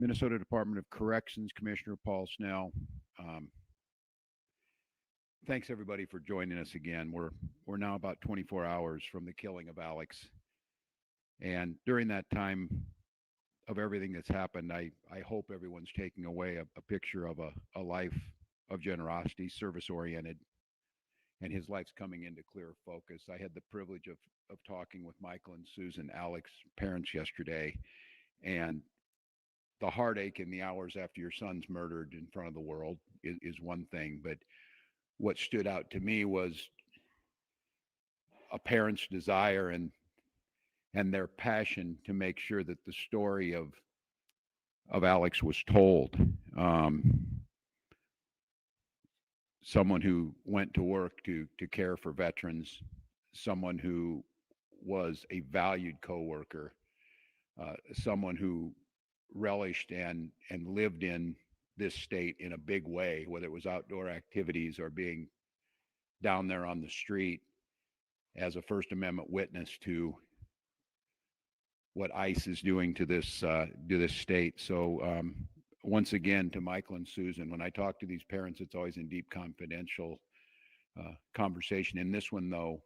Minnesota Department of Corrections Commissioner Paul Snell. Um, Thanks everybody for joining us again. We're now about 24 hours from the killing of Alex, and during that time of everything that's happened, I hope everyone's taking away a picture of a life of generosity, service oriented, and his life's coming into clear focus. I had the privilege of talking with Michael and Susan, Alex's parents, yesterday, and the heartache in the hours after your son's murdered in front of the world is one thing, but what stood out to me was a parent's desire and their passion to make sure that the story of Alex was told. Someone who went to work to care for veterans, someone who was a valued coworker, someone who relished and lived in this state in a big way, whether it was outdoor activities or being down there on the street as a First Amendment witness to what ICE is doing to this state. So once again, to Michael and Susan, when I talk to these parents, it's always in deep confidential conversation. In this one, though,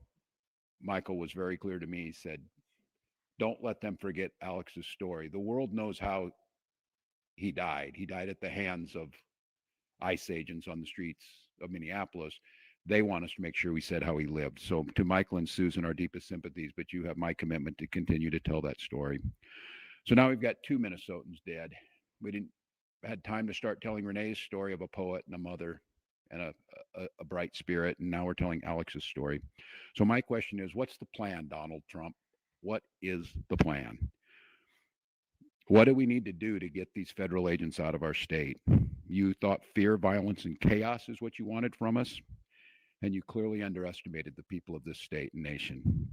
Michael was very clear to me. He said, don't let them forget Alex's story. The world knows how he died. He died at the hands of ICE agents on the streets of Minneapolis. They want us to make sure we said how he lived. So to Michael and Susan, our deepest sympathies, but you have my commitment to continue to tell that story. So now we've got two Minnesotans dead. We didn't had time to start telling Renee's story of a poet and a mother and a bright spirit, and now we're telling Alex's story. So my question is, what's the plan, Donald Trump? What is the plan? What do we need to do to get these federal agents out of our state? You thought fear, violence, and chaos is what you wanted from us, and you clearly underestimated the people of this state and nation.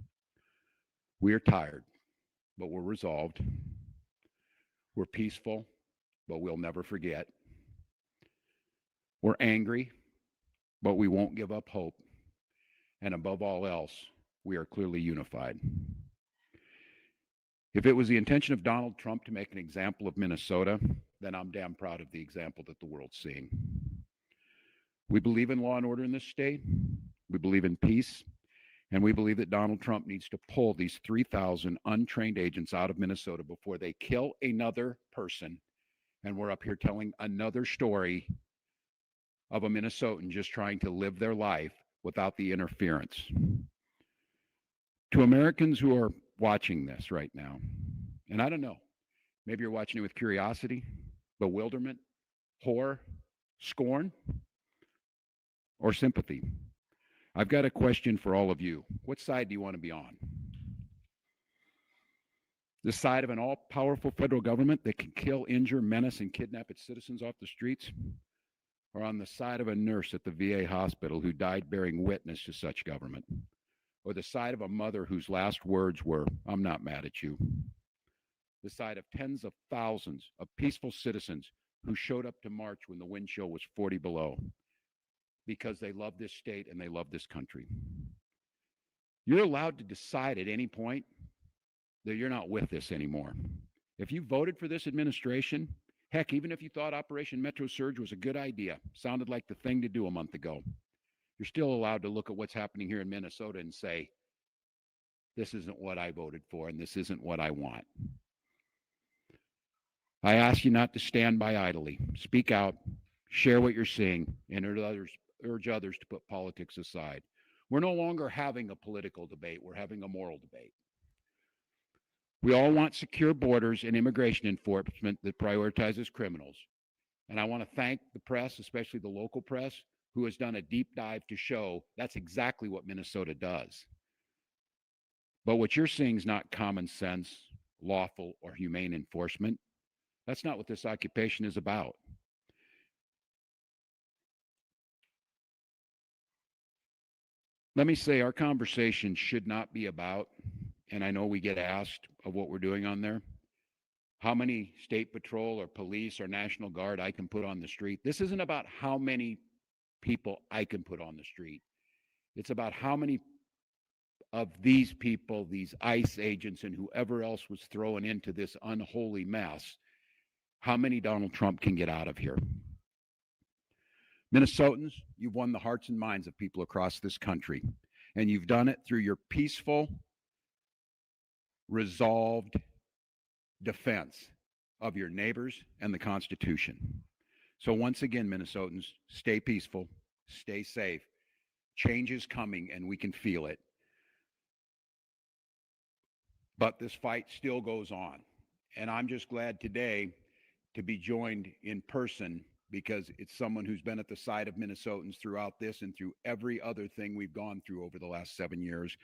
We are tired, but we're resolved. We're peaceful, but we'll never forget. We're angry, but we won't give up hope. And above all else, we are clearly unified. If it was the intention of Donald Trump to make an example of Minnesota, then I'm damn proud of the example that the world's seeing. We believe in law and order in this state. We believe in peace. And we believe that Donald Trump needs to pull these 3,000 untrained agents out of Minnesota before they kill another person. And we're up here telling another story of a Minnesotan just trying to live their life without the interference. To Americans who are watching this right now, and I don't know, maybe you're watching it with curiosity, bewilderment, horror, scorn, or sympathy. I've got a question for all of you. What side do you want to be on? The side of an all-powerful federal government that can kill, injure, menace, and kidnap its citizens off the streets? Or on the side of a nurse at the VA hospital who died bearing witness to such government? Or the side of a mother whose last words were, "I'm not mad at you"? The side of tens of thousands of peaceful citizens who showed up to march when the wind chill was 40 below because they love this state and they love this country. You're allowed to decide at any point that you're not with this anymore. If you voted for this administration, heck, even if you thought Operation Metro Surge was a good idea, sounded like the thing to do a month ago, you're still allowed to look at what's happening here in Minnesota and say, this isn't what I voted for and this isn't what I want. I ask you not to stand by idly. Speak out, share what you're seeing, and urge others to put politics aside. We're no longer having a political debate. We're having a moral debate. We all want secure borders and immigration enforcement that prioritizes criminals. And I want to thank the press, especially the local press, who has done a deep dive to show that's exactly what Minnesota does. But what you're seeing is not common sense, lawful, or humane enforcement. That's not what this occupation is about. Let me say our conversation should not be about, and I know we get asked of what we're doing on there, how many state patrol or police or National Guard I can put on the street. This isn't about how many people I can put on the street. It's about how many of these people, these ICE agents and whoever else was thrown into this unholy mess, how many Donald Trump can get out of here. Minnesotans, you've won the hearts and minds of people across this country, and you've done it through your peaceful, resolved defense of your neighbors and the Constitution. So once again, Minnesotans, stay peaceful, stay safe. Change is coming, and we can feel it. But this fight still goes on. And I'm just glad today to be joined in person because it's someone who's been at the side of Minnesotans throughout this and through every other thing we've gone through over the last 7 years.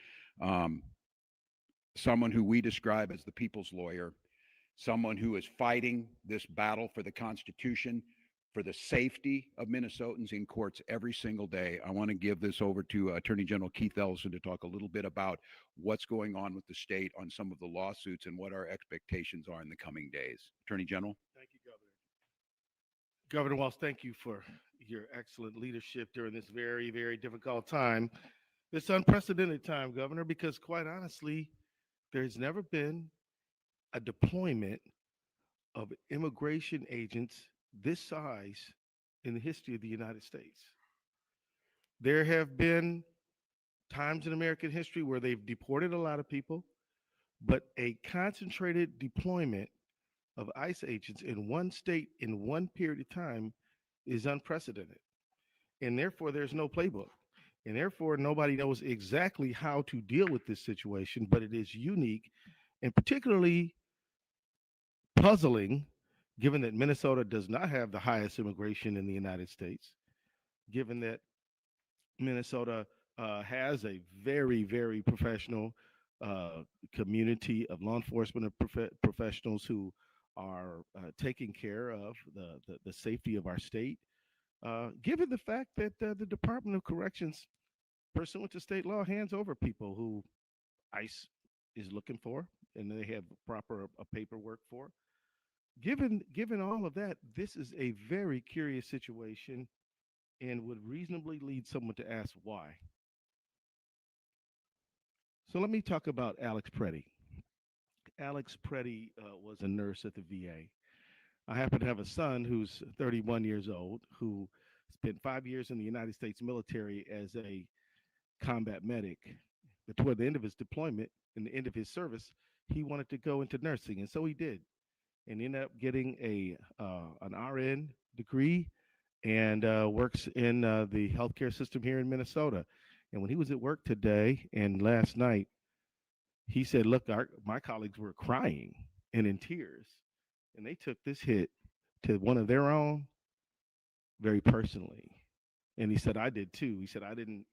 Someone who we describe as the people's lawyer, someone who is fighting this battle for the Constitution, for the safety of Minnesotans in courts every single day. I want to give this over to Attorney General Keith Ellison to talk a little bit about what's going on with the state on some of the lawsuits and what our expectations are in the coming days. Attorney General. Thank you, Governor. Governor Walz, thank you for your excellent leadership during this very, very difficult time. This unprecedented time, Governor, because quite honestly, there's never been a deployment of immigration agents this size in the history of the United States. There have been times in American history where they've deported a lot of people, but a concentrated deployment of ICE agents in one state in one period of time is unprecedented. And therefore, there's no playbook. And therefore, nobody knows exactly how to deal with this situation, but it is unique and particularly puzzling given that Minnesota does not have the highest immigration in the United States, given that Minnesota has a very, very professional community of law enforcement professionals who are taking care of the safety of our state, given the fact that the Department of Corrections, pursuant to state law, hands over people who ICE is looking for and they have proper paperwork for. Given all of that, this is a very curious situation and would reasonably lead someone to ask why. So let me talk about Alex Pretti. Alex Pretti was a nurse at the VA. I happen to have a son who's 31 years old who spent 5 years in the United States military as a combat medic. But toward the end of his deployment and the end of his service, he wanted to go into nursing, and so he did, and ended up getting an RN degree and works in the healthcare system here in Minnesota. And when he was at work today and last night, he said, look, my colleagues were crying and in tears, and they took this hit to one of their own very personally. And he said, I did too. He said, I didn't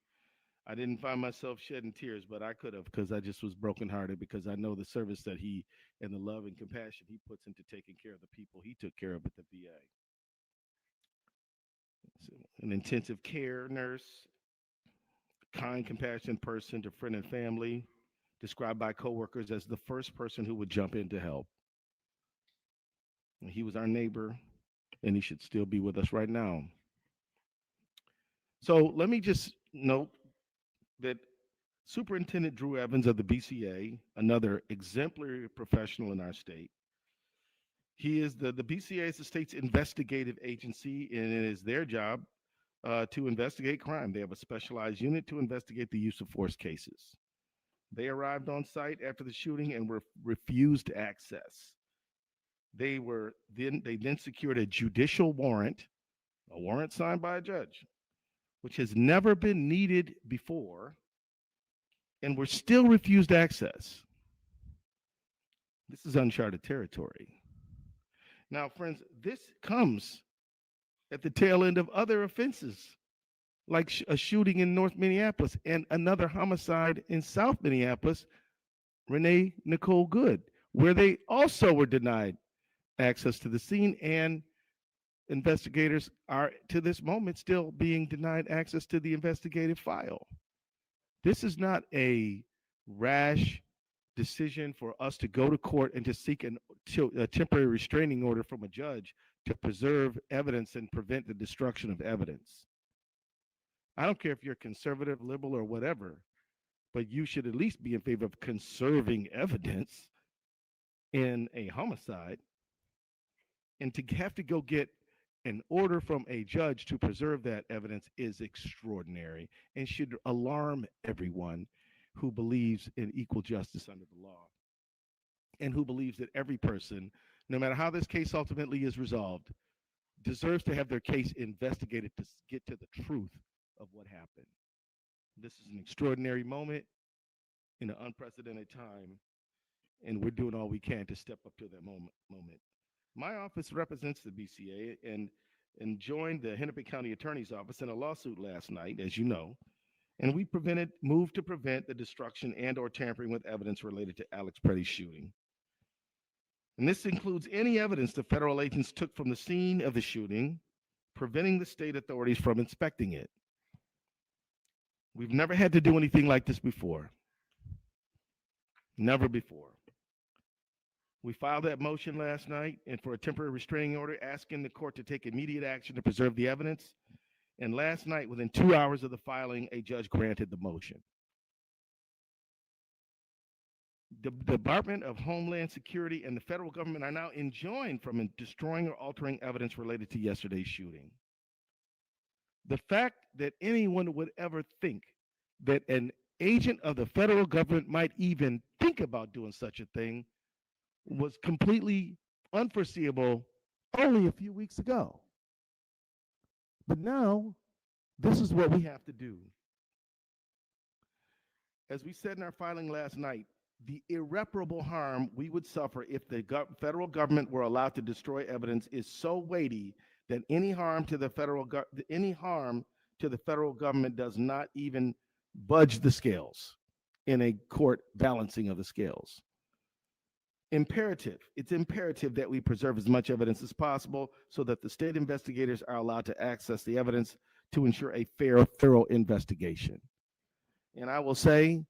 find myself shedding tears, but I could have, because I just was brokenhearted because I know the service that he and the love and compassion he puts into taking care of the people he took care of at the VA. So, an intensive care nurse, kind, compassionate person to friend and family, described by coworkers as the first person who would jump in to help. And he was our neighbor, and he should still be with us right now. So let me just note that Superintendent Drew Evans of the BCA, another exemplary professional in our state, he is the BCA is the state's investigative agency, and it is their job to investigate crime. They have a specialized unit to investigate the use of force cases. They arrived on site after the shooting and were refused access. They then secured a judicial warrant, a warrant signed by a judge, which has never been needed before, and were still refused access. This is uncharted territory. Now, friends, this comes at the tail end of other offenses, like a shooting in North Minneapolis and another homicide in South Minneapolis, Renee Nicole Good, where they also were denied access to the scene, and investigators are, to this moment, still being denied access to the investigative file. This is not a rash decision for us to go to court and to seek a temporary restraining order from a judge to preserve evidence and prevent the destruction of evidence. I don't care if you're conservative, liberal, or whatever, but you should at least be in favor of conserving evidence in a homicide. And to have to go get an order from a judge to preserve that evidence is extraordinary and should alarm everyone who believes in equal justice under the law and who believes that every person, no matter how this case ultimately is resolved, deserves to have their case investigated to get to the truth of what happened. This is an extraordinary moment in an unprecedented time, and we're doing all we can to step up to that moment. My office represents the BCA and joined the Hennepin County Attorney's Office in a lawsuit last night, as you know, and we moved to prevent the destruction and or tampering with evidence related to Alex Pretti's shooting. And this includes any evidence the federal agents took from the scene of the shooting, preventing the state authorities from inspecting it. We've never had to do anything like this before. Never before. We filed that motion last night and for a temporary restraining order asking the court to take immediate action to preserve the evidence. And last night, within 2 hours of the filing, a judge granted the motion. The Department of Homeland Security and the federal government are now enjoined from destroying or altering evidence related to yesterday's shooting. The fact that anyone would ever think that an agent of the federal government might even think about doing such a thing was completely unforeseeable only a few weeks ago. But now, this is what we have to do. As we said in our filing last night, the irreparable harm we would suffer if the federal government were allowed to destroy evidence is so weighty that any harm to the federal government does not even budge the scales in a court balancing of the scales. It's imperative that we preserve as much evidence as possible so that the state investigators are allowed to access the evidence to ensure a fair, thorough investigation. And I will say,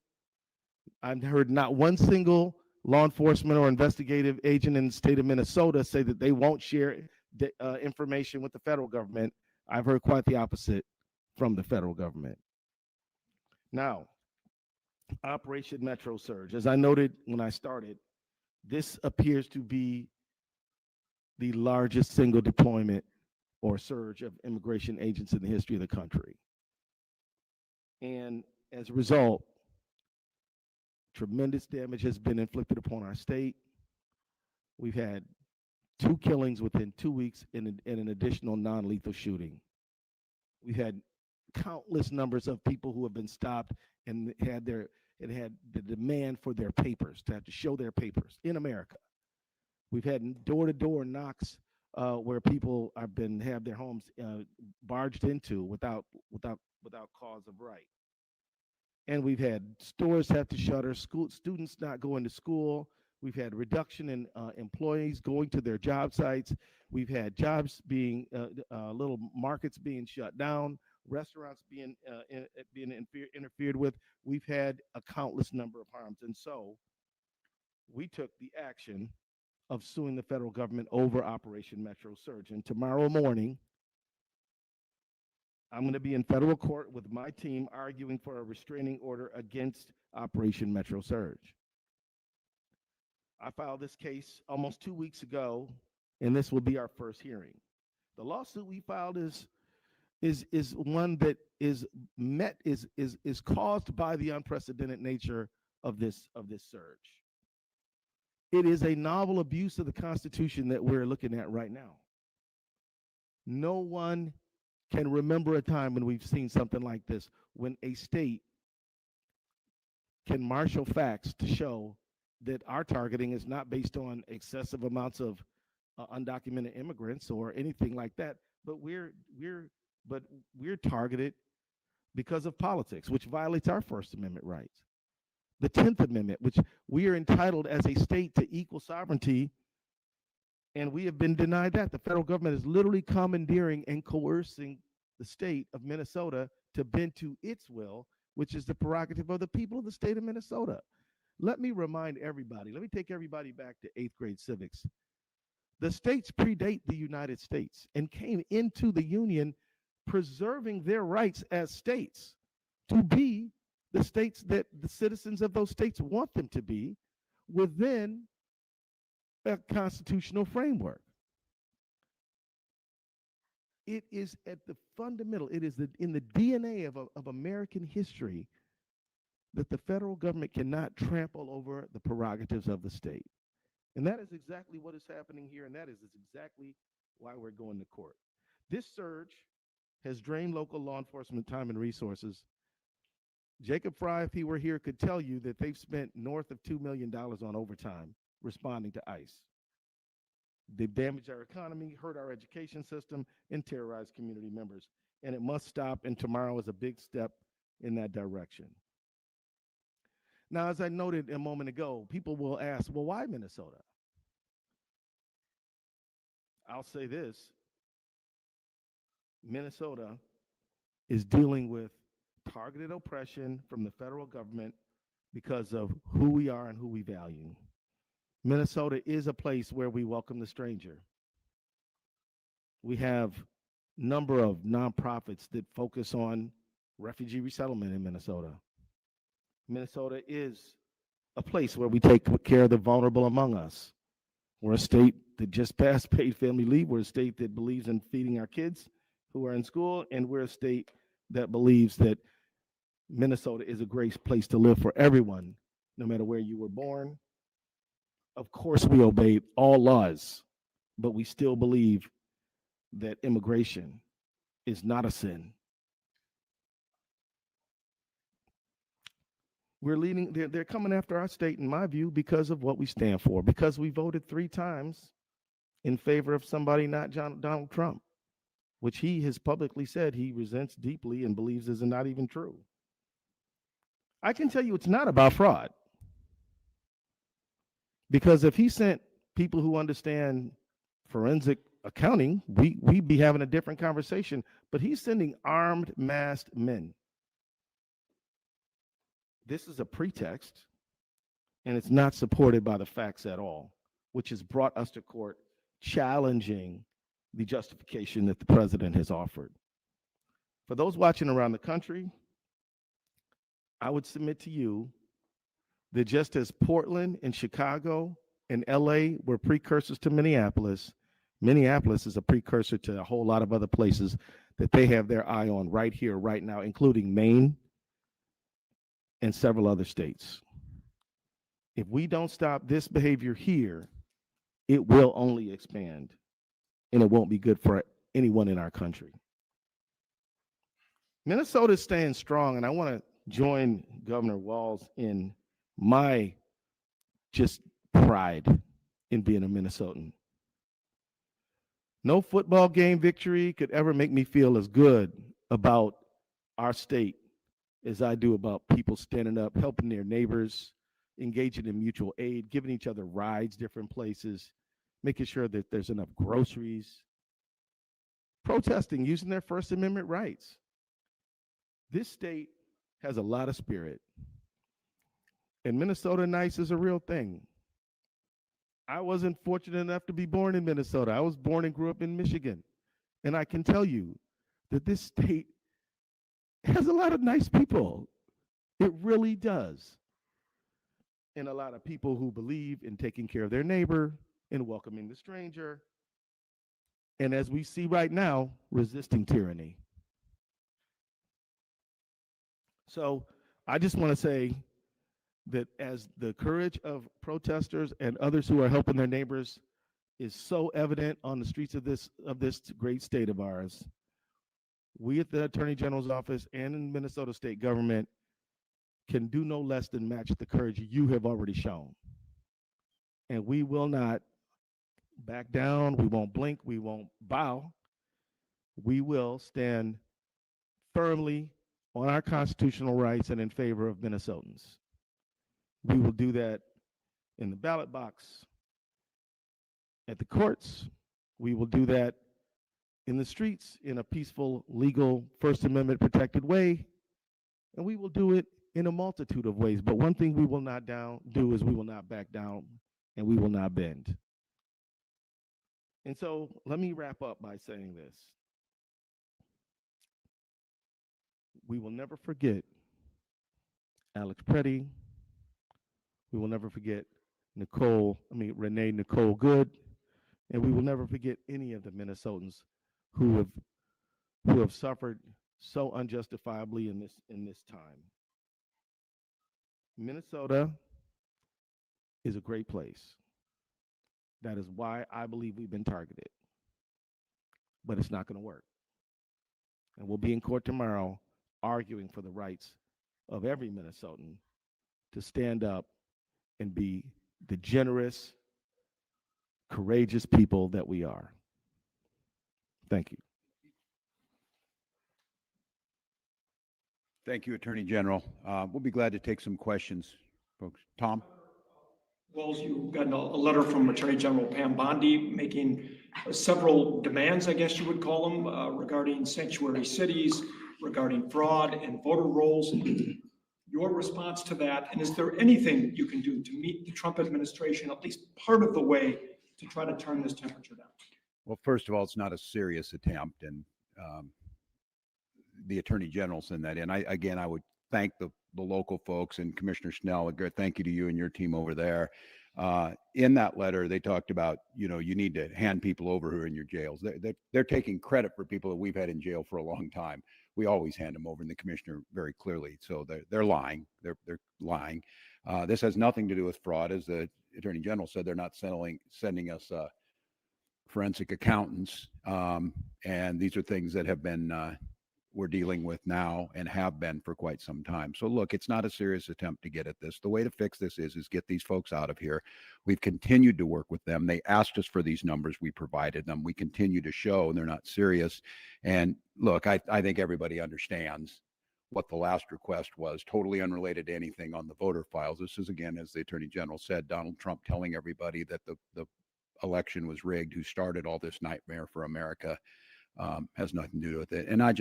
I've heard not one single law enforcement or investigative agent in the state of Minnesota say that they won't share the information with the federal government. I've heard quite the opposite from the federal government. Now, Operation Metro Surge. As I noted when I started, this appears to be the largest single deployment or surge of immigration agents in the history of the country. And as a result, tremendous damage has been inflicted upon our state. We've had 2 killings within 2 weeks and an additional non-lethal shooting. We've had countless numbers of people who have been stopped and had the demand for their papers, to have to show their papers in America. We've had door-to-door knocks where people have their homes barged into without cause of right. And we've had stores have to shutter, students not going to school. We've had reduction in employees going to their job sites. We've had jobs being, little markets being shut down, restaurants being interfered with. We've had a countless number of harms. And so we took the action of suing the federal government over Operation Metro Surge. And tomorrow morning, I'm going to be in federal court with my team arguing for a restraining order against Operation Metro Surge. I filed this case almost 2 weeks ago, and this will be our first hearing. The lawsuit we filed is one that is caused by the unprecedented nature of this surge. It is a novel abuse of the Constitution that we're looking at right now. No one can remember a time when we've seen something like this, when a state can marshal facts to show that our targeting is not based on excessive amounts of undocumented immigrants or anything like that, but we're targeted because of politics, which violates our First Amendment rights. The 10th Amendment, which we are entitled as a state to equal sovereignty, and we have been denied that. The federal government is literally commandeering and coercing the state of Minnesota to bend to its will, which is the prerogative of the people of the state of Minnesota. Let me remind everybody, let me take everybody back to 8th grade civics. The states predate the United States and came into the Union preserving their rights as states to be the states that the citizens of those states want them to be within a constitutional framework. It is at the fundamental, it is in the DNA of American history that the federal government cannot trample over the prerogatives of the state. And that is exactly what is happening here, and that is exactly why we're going to court. This surge has drained local law enforcement time and resources. Jacob Fry, if he were here, could tell you that they've spent north of $2 million on overtime responding to ICE. They've damaged our economy, hurt our education system, and terrorized community members. And it must stop, and tomorrow is a big step in that direction. Now, as I noted a moment ago, people will ask, well, why Minnesota? I'll say this. Minnesota is dealing with targeted oppression from the federal government because of who we are and who we value. Minnesota is a place where we welcome the stranger. We have a number of nonprofits that focus on refugee resettlement in Minnesota. Minnesota is a place where we take care of the vulnerable among us. We're a state that just passed paid family leave. We're a state that believes in feeding our kids who are in school, and we're a state that believes that Minnesota is a great place to live for everyone, no matter where you were born. Of course, we obey all laws, but we still believe that immigration is not a sin. We're leading, they're coming after our state, in my view, because of what we stand for, because we voted 3 times in favor of somebody not Donald Trump, which he has publicly said he resents deeply and believes is not even true. I can tell you it's not about fraud. Because if he sent people who understand forensic accounting, we'd be having a different conversation. But he's sending armed, masked men. This is a pretext, and it's not supported by the facts at all, which has brought us to court challenging the justification that the president has offered. For those watching around the country, I would submit to you that just as Portland and Chicago and LA were precursors to Minneapolis, Minneapolis is a precursor to a whole lot of other places that they have their eye on right here, right now, including Maine and several other states. If we don't stop this behavior here, it will only expand, and it won't be good for anyone in our country. Minnesota is staying strong, and I want to join Governor Walz in my just pride in being a Minnesotan. No football game victory could ever make me feel as good about our state as I do about people standing up, helping their neighbors, engaging in mutual aid, giving each other rides different places, making sure that there's enough groceries, protesting, using their First Amendment rights. This state has a lot of spirit. And Minnesota nice is a real thing. I wasn't fortunate enough to be born in Minnesota. I was born and grew up in Michigan. And I can tell you that this state has a lot of nice people. It really does. And a lot of people who believe in taking care of their neighbor and welcoming the stranger. And as we see right now, resisting tyranny. So I just want to say that as the courage of protesters and others who are helping their neighbors is so evident on the streets of this great state of ours, we at the Attorney General's office and in Minnesota state government can do no less than match the courage you have already shown. And we will not back down, we won't blink, we won't bow. We will stand firmly on our constitutional rights and in favor of Minnesotans. We will do that in the ballot box, at the courts. We will do that in the streets in a peaceful, legal, First Amendment protected way. And we will do it in a multitude of ways. But one thing we will not do is we will not back down and we will not bend. And so let me wrap up by saying this. We will never forget Alex Pretti. We will never forget Renee Nicole Good. And we will never forget any of the Minnesotans who have who have suffered so unjustifiably in this time. Minnesota is a great place. That is why I believe we've been targeted. But it's not going to work. And we'll be in court tomorrow arguing for the rights of every Minnesotan to stand up and be the generous, courageous people that we are. Thank you. Thank you, Attorney General. We'll be glad to take some questions, folks. Tom? Walz, you got a letter from Attorney General Pam Bondi making several demands, I guess you would call them, regarding sanctuary cities, regarding fraud and voter rolls. Your response to that, and is there anything you can do to meet the Trump administration at least part of the way to try to turn this temperature down? Well, first of all, it's not a serious attempt, and the Attorney General sent that in. I would thank the local folks and Commissioner Snell. A great thank you to you and your team over there. In that letter, they talked about, you need to hand people over who are in your jails. They're taking credit for people that we've had in jail for a long time. We always hand them over, and the commissioner very clearly. So they're lying. They're lying. This has nothing to do with fraud, as the Attorney General said. They're not sending us forensic accountants, and these are things that have been we're dealing with now and have been for quite some time. So look, it's not a serious attempt to get at this. The way to fix this is get these folks out of here. We've continued to work with them. They asked us for these numbers. We provided them. We continue to show they're not serious. And look, I think everybody understands what the last request was, totally unrelated to anything on the voter files. This is, again, as the Attorney General said, Donald Trump telling everybody that the election was rigged, who started all this nightmare for America. Has nothing to do with it. And I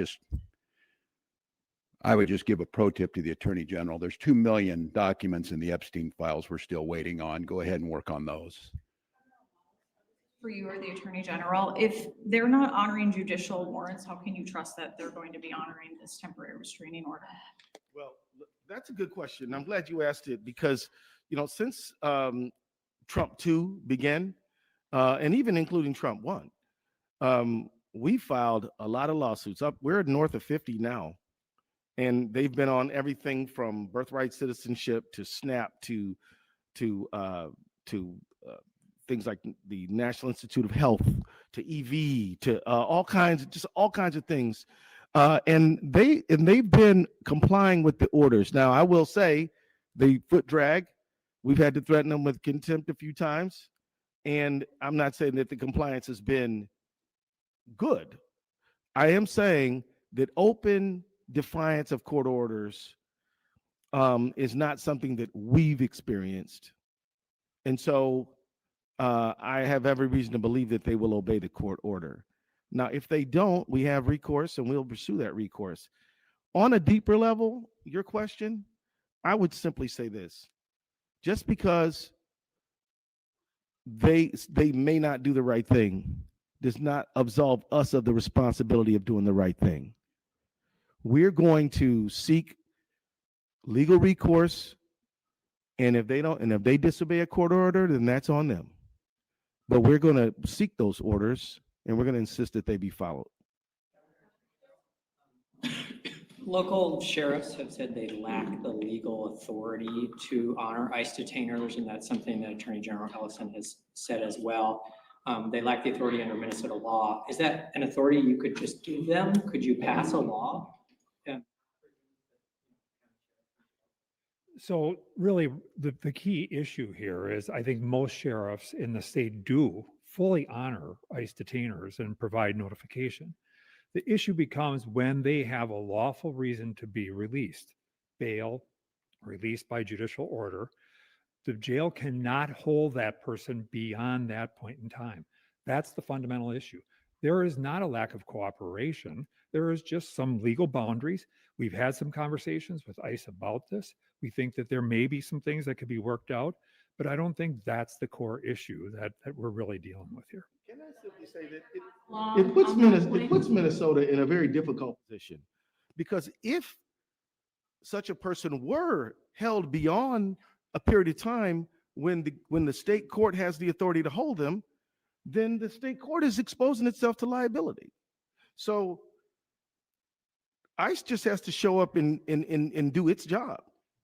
would just give a pro tip to the Attorney General. There's 2 million documents in the Epstein files we're still waiting on. Go ahead and work on those. For you or the Attorney General, if they're not honoring judicial warrants, how can you trust that they're going to be honoring this temporary restraining order? Well, that's a good question. I'm glad you asked it because, since Trump 2 began, and even including Trump 1, we filed a lot of lawsuits. We're north of 50 now, and they've been on everything from birthright citizenship to SNAP to things like the National Institute of Health to EV to all kinds of things, and they've been complying with the orders. Now, I will say the foot drag. We've had to threaten them with contempt a few times, and I'm not saying that the compliance has been good. I am saying that open defiance of court orders is not something that we've experienced. And so I have every reason to believe that they will obey the court order. Now, if they don't, we have recourse and we'll pursue that recourse. On a deeper level, your question, I would simply say this. Just because they may not do the right thing does not absolve us of the responsibility of doing the right thing. We're going to seek legal recourse, and if they disobey a court order, then that's on them. But we're going to seek those orders, and we're going to insist that they be followed. Local sheriffs have said they lack the legal authority to honor ICE detainers, and that's something that Attorney General Ellison has said as well. They lack the authority under Minnesota law. Is that an authority you could just give them? Could you pass a law? Yeah. So really, the key issue here is I think most sheriffs in the state do fully honor ICE detainers and provide notification. The issue becomes when they have a lawful reason to be released, bail, released by judicial order. The jail cannot hold that person beyond that point in time. That's the fundamental issue. There is not a lack of cooperation. There is just some legal boundaries. We've had some conversations with ICE about this. We think that there may be some things that could be worked out, but I don't think that's the core issue that we're really dealing with here. Can I simply say that it puts Minnesota in a very difficult position, because if such a person were held beyond a period of time when the state court has the authority to hold them, then the state court is exposing itself to liability. So ICE just has to show up and do its job.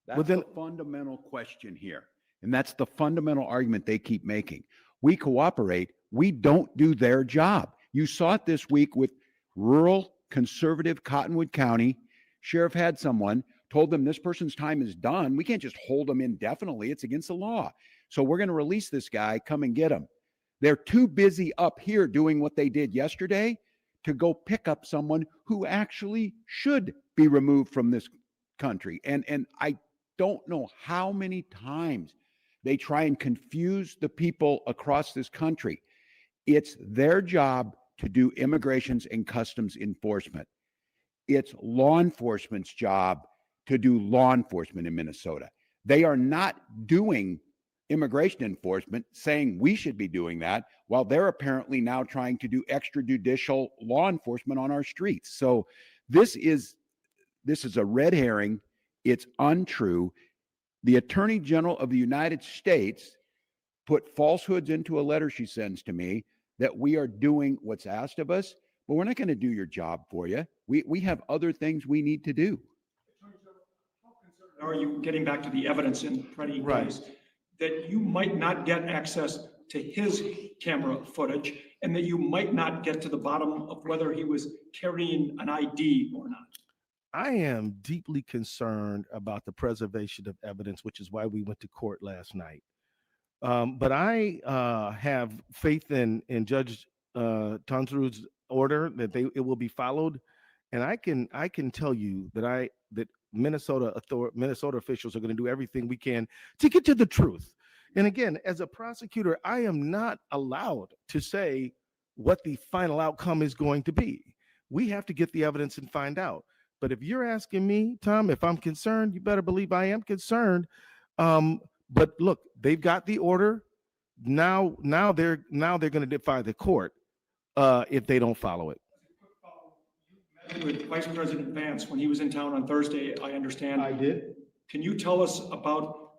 That's Well, then- the fundamental question here. And that's the fundamental argument they keep making. We cooperate. We don't do their job. You saw it this week with rural conservative Cottonwood County. Sheriff had someone, told them this person's time is done. We can't just hold them indefinitely. It's against the law. So we're going to release this guy. Come and get him. They're too busy up here doing what they did yesterday to go pick up someone who actually should be removed from this country. And I don't know how many times they try and confuse the people across this country. It's their job to do immigrations and customs enforcement. It's law enforcement's job to do law enforcement in Minnesota. They are not doing immigration enforcement, saying we should be doing that, while they're apparently now trying to do extrajudicial law enforcement on our streets. So this is a red herring. It's untrue. The Attorney General of the United States put falsehoods into a letter she sends to me that we are doing what's asked of us, but we're not going to do your job for you. We have other things we need to do. Are you getting back to the evidence in Pretti Right. case that you might not get access to his camera footage and that you might not get to the bottom of whether he was carrying an ID or not? I am deeply concerned about the preservation of evidence, which is why we went to court last night. But I have faith in Judge Tonsru's order that it will be followed, and I can tell you that Minnesota officials are going to do everything we can to get to the truth. And again, as a prosecutor, I am not allowed to say what the final outcome is going to be. We have to get the evidence and find out. But if you're asking me, Tom, if I'm concerned, you better believe I am concerned. But look, they've got the order. Now they're going to defy the court if they don't follow it. With Vice President Vance, when he was in town on Thursday, I understand. I did. Can you tell us about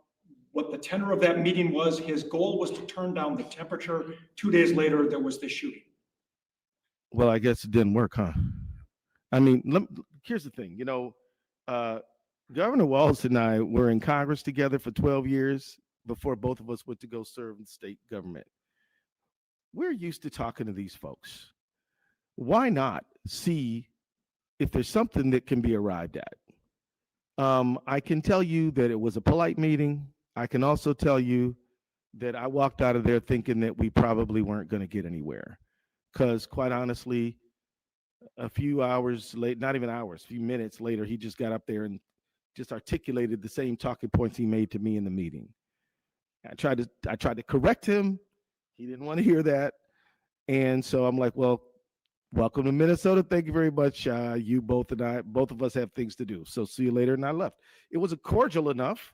what the tenor of that meeting was? His goal was to turn down the temperature. 2 days later, there was this shooting. Well, I guess it didn't work, huh? I mean, here's the thing. Governor Walz and I were in Congress together for 12 years before both of us went to go serve in state government. We're used to talking to these folks. Why not see if there's something that can be arrived at? I can tell you that it was a polite meeting. I can also tell you that I walked out of there thinking that we probably weren't going to get anywhere. Because quite honestly, a few hours late, not even hours, a few minutes later, he just got up there and just articulated the same talking points he made to me in the meeting. I tried to correct him. He didn't want to hear that. And so I'm like, well, welcome to Minnesota. Thank you very much. You both of us have things to do. So see you later. And I left. It was a cordial enough,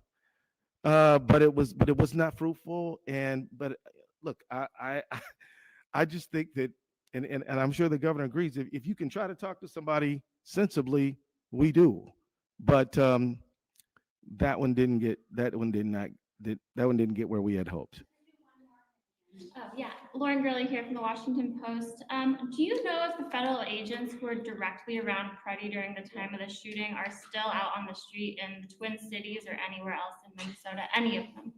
but it was not fruitful. But look, I just think that, and I'm sure the governor agrees, if you can try to talk to somebody sensibly, we do. But that one didn't get where we had hoped. Yeah, Lauren Gurley here from the Washington Post. Do you know if the federal agents who were directly around Pretti during the time of the shooting are still out on the street in the Twin Cities or anywhere else in Minnesota? Any of them?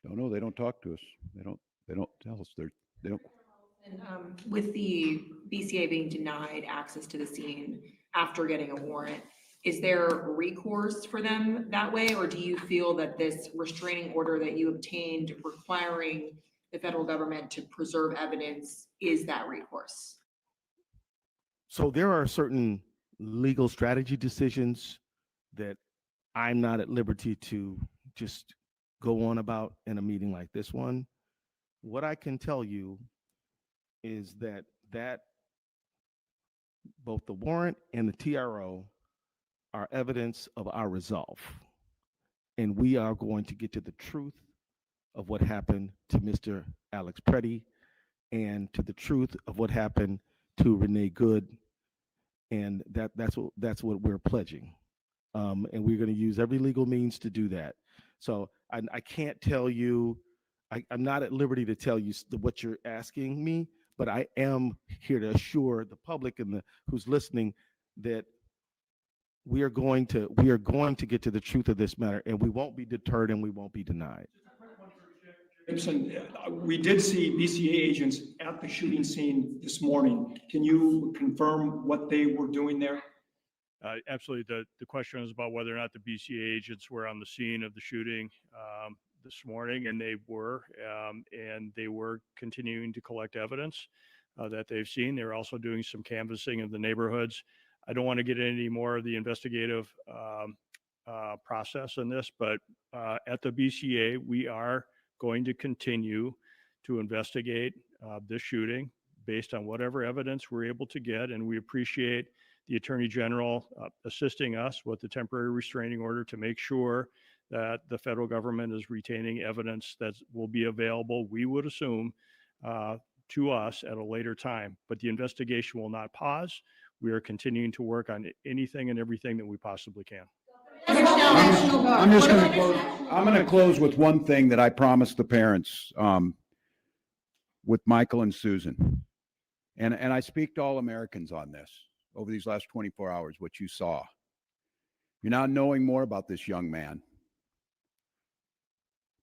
Don't know. They don't talk to us. They don't tell us. They don't. And with the BCA being denied access to the scene after getting a warrant, is there recourse for them that way? Or do you feel that this restraining order that you obtained requiring the federal government to preserve evidence is that recourse? So there are certain legal strategy decisions that I'm not at liberty to just go on about in a meeting like this one. What I can tell you is that both the warrant and the TRO are evidence of our resolve. And we are going to get to the truth of what happened to Mr. Alex Pretti and to the truth of what happened to Renee Good. And that's what we're pledging. And we're going to use every legal means to do that. So I can't tell you, I'm not at liberty to tell you what you're asking me, but I am here to assure the public and who's listening that we are going to get to the truth of this matter, and we won't be deterred and we won't be denied. Ellison, we did see BCA agents at the shooting scene this morning. Can you confirm what they were doing there? Absolutely. The question is about whether or not the BCA agents were on the scene of the shooting this morning, and they were continuing to collect evidence that they've seen. They're also doing some canvassing of the neighborhoods. I don't want to get into any more of the investigative process in this, but at the BCA, we are going to continue to investigate this shooting based on whatever evidence we're able to get, and we appreciate the Attorney General assisting us with the temporary restraining order to make sure that the federal government is retaining evidence that will be available, we would assume, to us at a later time. But the investigation will not pause. We are continuing to work on anything and everything that we possibly can. I'm just going to close. I'm going to close with one thing that I promised the parents with Michael and Susan. And I speak to all Americans on this over these last 24 hours, what you saw. You're now knowing more about this young man,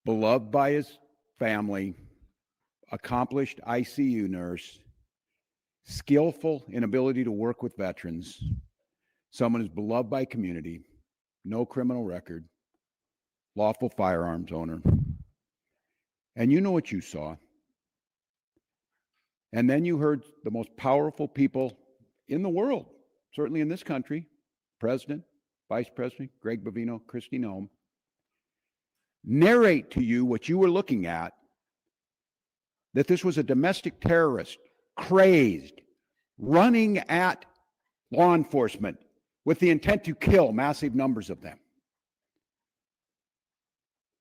beloved by his family, accomplished ICU nurse, skillful in ability to work with veterans, someone who's beloved by community, no criminal record, lawful firearms owner. And you know what you saw. And then you heard the most powerful people in the world, certainly in this country, President, Vice President, Greg Bovino, Kristi Noem, narrate to you what you were looking at, that this was a domestic terrorist, crazed, running at law enforcement with the intent to kill massive numbers of them,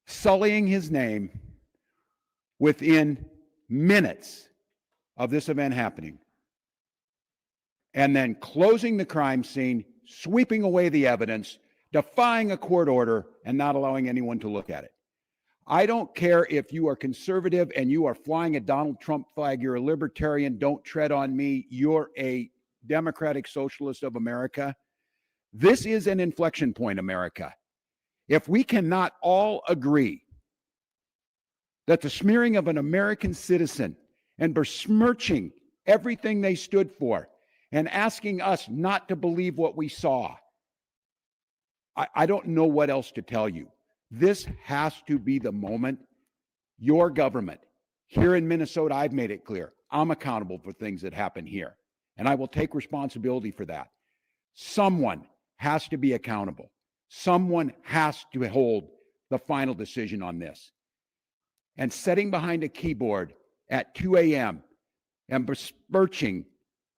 sullying his name within minutes of this event happening, and then closing the crime scene, sweeping away the evidence, defying a court order, and not allowing anyone to look at it. I don't care if you are conservative and you are flying a Donald Trump flag, you're a libertarian, don't tread on me, you're a democratic socialist of America. This is an inflection point, America. If we cannot all agree that the smearing of an American citizen and besmirching everything they stood for and asking us not to believe what we saw, I don't know what else to tell you. This has to be the moment. Your government, here in Minnesota, I've made it clear, I'm accountable for things that happen here, and I will take responsibility for that. Someone has to be accountable. Someone has to hold the final decision on this. And sitting behind a keyboard at 2 a.m. and besmirching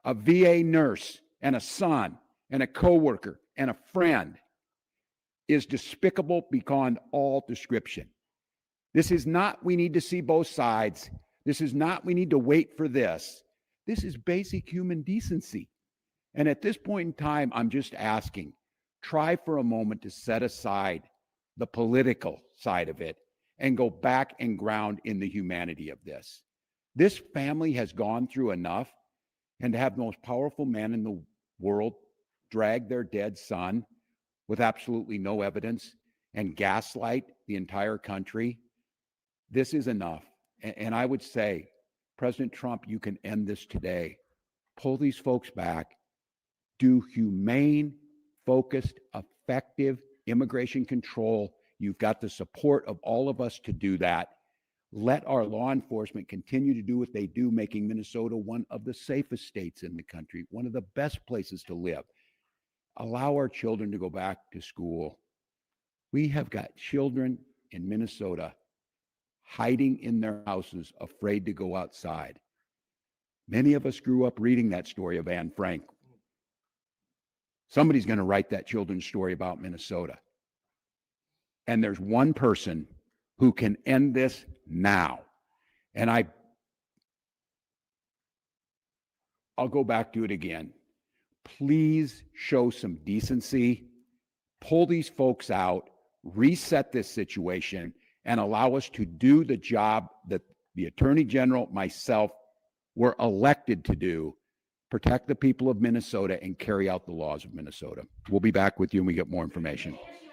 a VA nurse and a son and a coworker and a friend is despicable beyond all description. This is not, we need to see both sides. This is not, we need to wait for this. This is basic human decency. And at this point in time, I'm just asking, try for a moment to set aside the political side of it and go back and ground in the humanity of this. This family has gone through enough, and to have the most powerful man in the world drag their dead son with absolutely no evidence and gaslight the entire country, this is enough. And I would say, President Trump, you can end this today. Pull these folks back. Do humane, focused, effective immigration control. You've got the support of all of us to do that. Let our law enforcement continue to do what they do, making Minnesota one of the safest states in the country, one of the best places to live. Allow our children to go back to school. We have got children in Minnesota hiding in their houses, afraid to go outside. Many of us grew up reading that story of Anne Frank. Somebody's going to write that children's story about Minnesota. And there's one person who can end this now. And I'll go back to it again. Please show some decency, pull these folks out, reset this situation, and allow us to do the job that the Attorney General, myself, we're elected to do, protect the people of Minnesota and carry out the laws of Minnesota. We'll be back with you when we get more information. Can I ask you